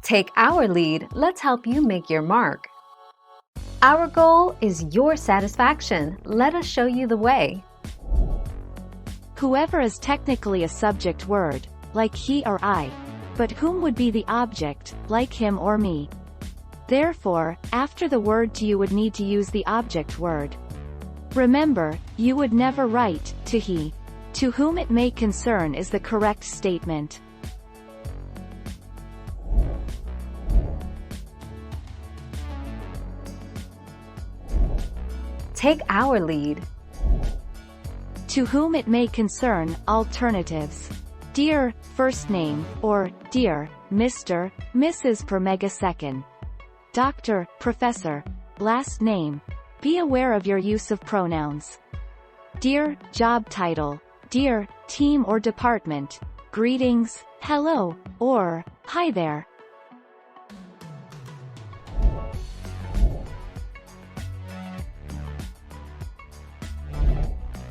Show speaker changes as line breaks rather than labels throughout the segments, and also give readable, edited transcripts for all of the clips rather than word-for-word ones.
Take our lead, let's help you make your mark. Our goal is your satisfaction. Let us show you the way.
Whoever is technically a subject word, like he or I, but whom would be the object, like him or me. Therefore, after the word to you would need to use the object word. Remember, you would never write, to he. To whom it may concern is the correct statement.
Take our lead.
To whom it may concern, alternatives. Dear, first name, or, dear, Mr., Mrs. per megasecond. Doctor, professor. Last name. Be aware of your use of pronouns. Dear, job title. Dear, team or department. Greetings, hello, or, hi there.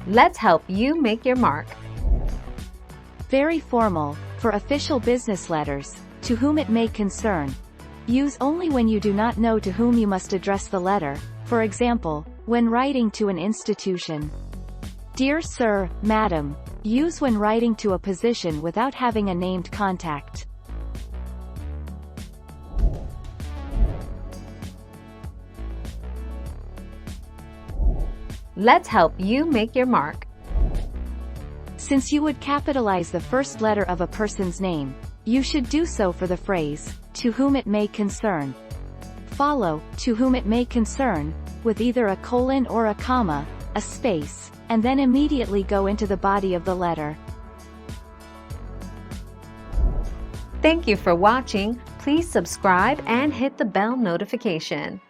Let's help you make your mark.
Very formal, for official business letters, to whom it may concern. Use only when you do not know to whom you must address the letter, for example, when writing to an institution. Dear Sir, Madam. Use when writing to a position without having a named contact.
Let's help you make your mark.
Since you would capitalize the first letter of a person's name, you should do so for the phrase, to whom it may concern. Follow, to whom it may concern, with either a colon or a comma, a space, and then immediately go into the body of the letter.
Thank you for watching. Please subscribe and hit the bell notification.